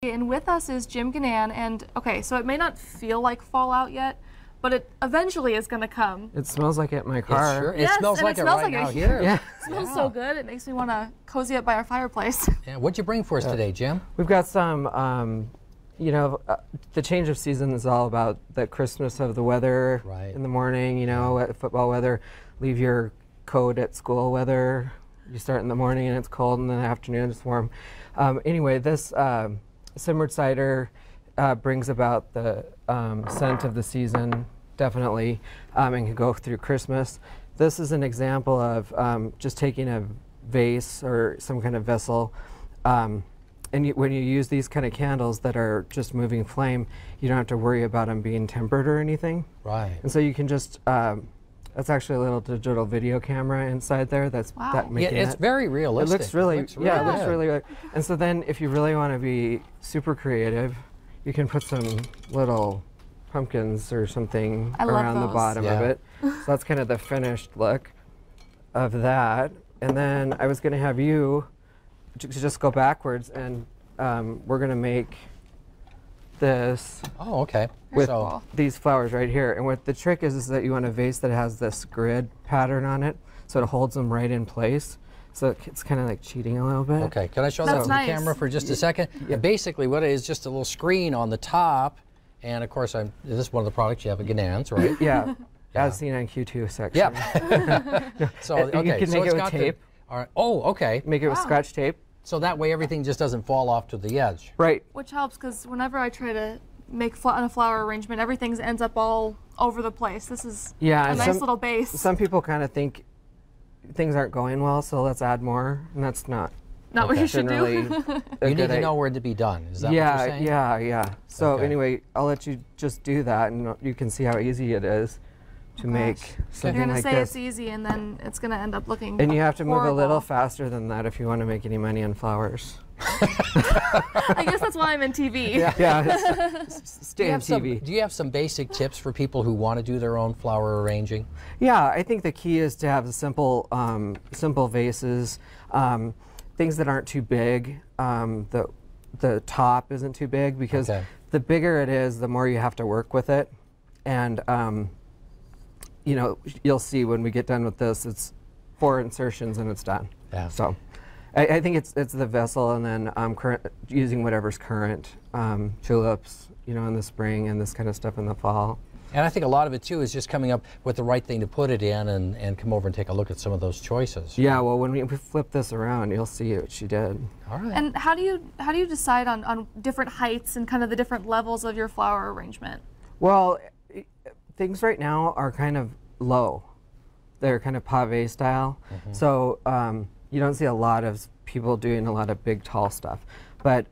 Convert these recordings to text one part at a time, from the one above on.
And with us is Jim Gannan, and okay, so it may not feel like fall out yet, but it eventually is going to come. It smells like it in my car. Yes, it smells like it right now here. Yeah. It smells so good, it makes me want to cozy up by our fireplace. Yeah, what'd you bring for us today, Jim? We've got some, you know, the change of season is all about the crispness of the weather in the morning, you know, football weather. Leave your coat at school weather. You start in the morning and it's cold, and in the afternoon it's warm. Anyway, this simmered cider brings about the scent of the season, definitely, and can go through Christmas. This is an example of just taking a vase or some kind of vessel, and when you use these kind of candles that are just moving flame, you don't have to worry about them being tempered or anything. Right. And so you can just, that's actually a little digital video camera inside there. That's making it's very realistic. It looks really, it looks really good. Yeah. And so then, if you really want to be super creative, you can put some little pumpkins or something around the bottom of it. So that's kind of the finished look of that. And then I was going to have you to just go backwards, and we're going to make this. Oh, okay. With these flowers right here. And what the trick is that you want a vase that has this grid pattern on it, so it holds them right in place. So it's kind of like cheating a little bit. Okay, can I show that to the camera for just a second? Yeah. Basically, what it is, just a little screen on the top, and of course, this is one of the products you have at Gannan's, right? Yeah, as seen on Q2 section. Yeah. So okay, you can make it with tape. All right. Oh, okay. Make it with Scotch tape. So that way, everything just doesn't fall off to the edge. Right. Which helps, because whenever I try to make a flower arrangement, everything ends up all over the place. This is a nice little base. Some people kind of think things aren't going well, so let's add more, and that's not what you should do. You need to know where to be done. Is that what you're saying? Yeah. So anyway, I'll let you just do that, and you can see how easy it is to make something You're like gonna say this. it's easy, and then it's gonna end up looking And you have to move a little horrible. faster than that if you want to make any money on flowers. I guess that's why I'm in TV. Yeah. Stay on TV. Do you have some basic tips for people who want to do their own flower arranging? Yeah, I think the key is to have simple, simple vases, things that aren't too big. The top isn't too big, because the bigger it is, the more you have to work with it. And you know, you'll see when we get done with this, it's 4 insertions and it's done. Yeah. So I think it's the vessel, and then using whatever's current, tulips, you know, in the spring, and this kind of stuff in the fall. And I think a lot of it too is just coming up with the right thing to put it in, and come over and take a look at some of those choices. Yeah, well, when we flip this around, you'll see what she did. All right. And how do you decide on different heights and kind of the different levels of your flower arrangement? Well, things right now are kind of low. They're kind of pave style. So you don't see a lot of people doing a lot of big, tall stuff. But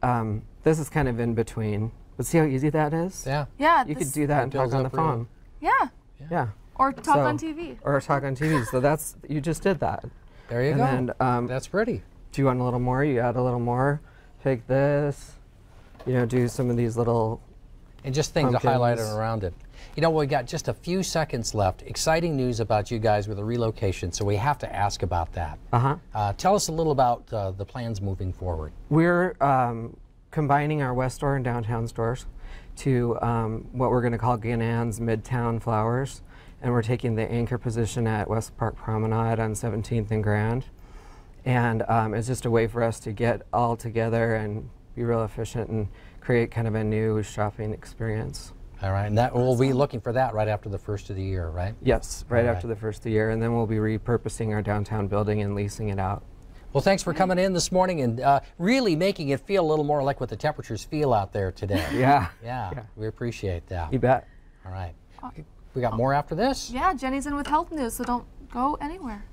this is kind of in between. But see how easy that is? Yeah. Yeah. You could do that and talk on the phone. Yeah. Or talk on TV. Or talk on TV. So you just did that. There you go. Then, that's pretty. Do you want a little more? You add a little more. Take this. You know, do some of these little and just things to highlight it around it. You know, we got just a few seconds left. Exciting news about you guys with a relocation, so we have to ask about that. Tell us a little about the plans moving forward. We're combining our West Store and downtown stores to what we're going to call Gannan's Midtown Flowers, and we're taking the anchor position at West Park Promenade on 17th and Grand. And it's just a way for us to get all together and be real efficient and create kind of a new shopping experience. All right, and that we'll be looking for that right after the first of the year, right? Yes, right after the first of the year, and then we'll be repurposing our downtown building and leasing it out. Well, thanks for coming in this morning and really making it feel a little more like what the temperatures feel out there today. Yeah, we appreciate that. You bet. All right, we got more after this? Yeah, Jenny's in with health news, so don't go anywhere.